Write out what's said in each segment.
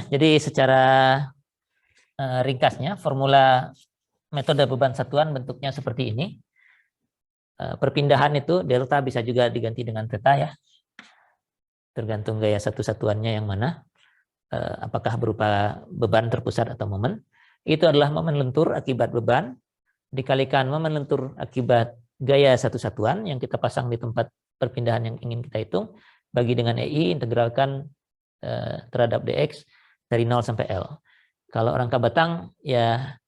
Jadi secara ringkasnya formula metode beban satuan bentuknya seperti ini. Perpindahan itu delta bisa juga diganti dengan theta ya. Tergantung gaya satu satuannya yang mana. Apakah berupa beban terpusat atau momen. Itu adalah momen lentur akibat beban dikalikan momen lentur akibat gaya satu satuan yang kita pasang di tempat perpindahan yang ingin kita hitung. Bagi dengan EI integralkan terhadap dx dari 0 sampai L. Kalau rangka batang ya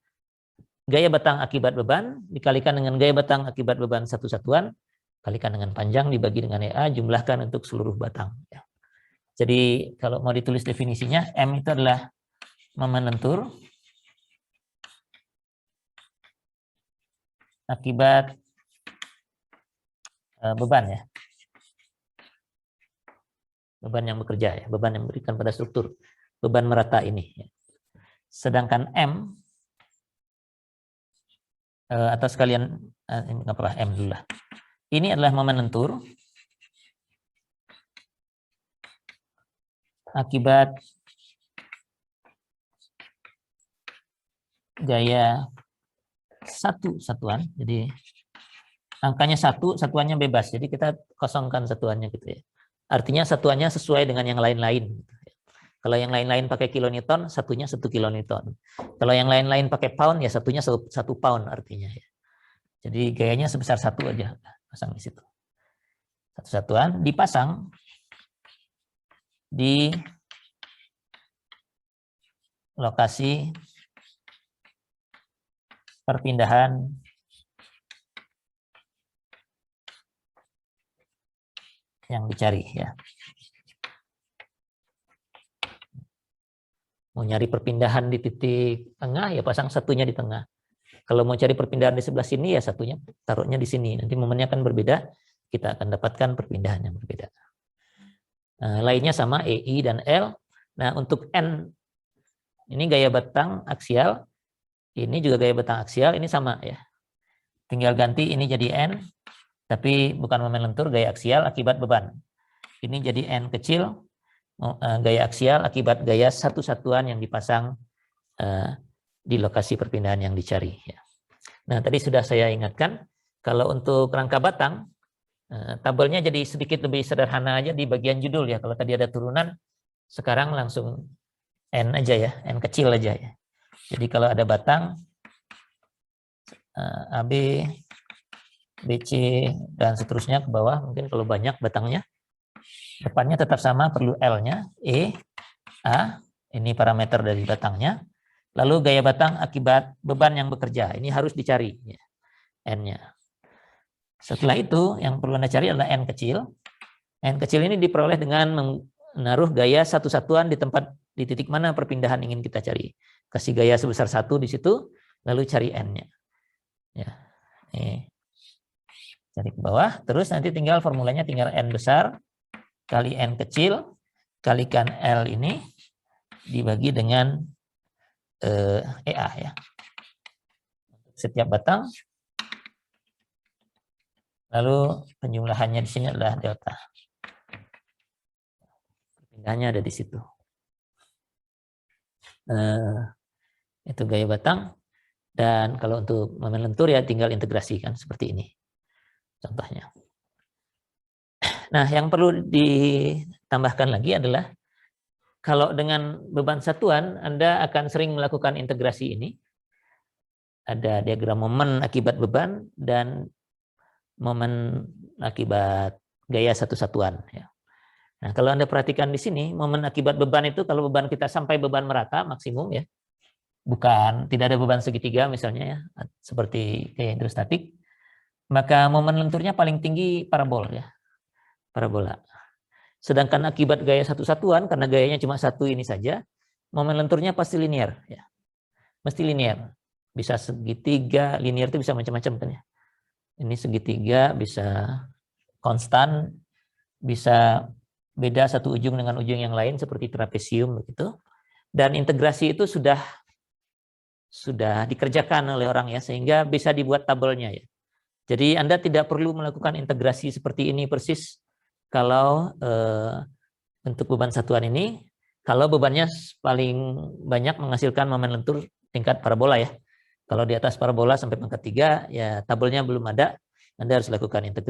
gaya batang akibat beban dikalikan dengan gaya batang akibat beban satu satuan kalikan dengan panjang dibagi dengan EA jumlahkan untuk seluruh batang. Jadi kalau mau ditulis definisinya M itu adalah momen lentur akibat beban ya. Beban yang bekerja ya, beban yang berikan pada struktur, beban merata ini. Sedangkan M atau sekalian ini nggak apa-apa M dulu lah. Ini adalah momen lentur akibat gaya satu satuan. Jadi angkanya satu, satuannya bebas. Jadi kita kosongkan satuannya gitu ya. Artinya satuannya sesuai dengan yang lain-lain. Kalau yang lain-lain pakai kilonewton, satunya 1 kilonewton. Kalau yang lain-lain pakai pound, ya satunya 1 pound artinya. Ya. Jadi gayanya sebesar 1 aja, pasang di situ. Satu satuan dipasang di lokasi perpindahan yang dicari ya. Mau nyari perpindahan di titik tengah ya pasang satunya di tengah. Kalau mau cari perpindahan di sebelah sini ya satunya taruhnya di sini. Nanti momennya akan berbeda, kita akan dapatkan perpindahan yang berbeda. Lainnya sama EI dan L. Nah, untuk N ini gaya batang aksial, ini juga gaya batang aksial, ini sama ya. Tinggal ganti ini jadi N. Tapi bukan momen lentur, gaya aksial akibat beban. Ini jadi N kecil, gaya aksial akibat gaya satu satuan yang dipasang di lokasi perpindahan yang dicari. Nah, tadi sudah saya ingatkan, kalau untuk rangka batang, tabelnya jadi sedikit lebih sederhana aja di bagian judul ya. Kalau tadi ada turunan, sekarang langsung N aja ya, N kecil aja ya. Jadi kalau ada batang, AB, BC dan seterusnya ke bawah, mungkin kalau banyak batangnya depannya tetap sama, perlu L-nya, E, A, ini parameter dari batangnya, lalu gaya batang akibat beban yang bekerja, ini harus dicari ya, N-nya. Setelah itu yang perlu Anda cari adalah N kecil. N kecil ini diperoleh dengan menaruh gaya satu satuan di tempat di titik mana perpindahan ingin kita cari. Kasih gaya sebesar 1 di situ, lalu cari N-nya. Ya. Nih. Cari ke bawah, terus nanti tinggal formulanya tinggal N besar kali N kecil kalikan L ini dibagi dengan EA ya. Setiap batang. Lalu penjumlahannya di sini adalah delta. Perpindahannya ada di situ. Itu gaya batang. Dan kalau untuk momen lentur ya tinggal integrasikan seperti ini. Contohnya. Nah, yang perlu ditambahkan lagi adalah kalau dengan beban satuan, Anda akan sering melakukan integrasi ini. Ada diagram momen akibat beban dan momen akibat gaya satu satuan. Ya. Nah, kalau Anda perhatikan di sini, momen akibat beban itu kalau beban kita sampai beban merata maksimum ya, bukan tidak ada beban segitiga misalnya ya, seperti gaya hidrostatik, maka momen lenturnya paling tinggi parabol ya, parabola. Sedangkan akibat gaya satu satuan karena gayanya cuma satu ini saja, momen lenturnya pasti linear ya, mesti linear. bisa segitiga, linear itu bisa macam-macam kan ya. Ini segitiga bisa konstan, bisa beda satu ujung dengan ujung yang lain seperti trapesium begitu. Dan integrasi itu sudah dikerjakan oleh orang ya, sehingga bisa dibuat tabelnya ya. Jadi Anda tidak perlu melakukan integrasi seperti ini persis kalau untuk beban satuan ini. Kalau bebannya paling banyak menghasilkan momen lentur tingkat parabola ya. Kalau di atas parabola sampai pangkat 3 ya tabelnya belum ada, Anda harus lakukan integrasi.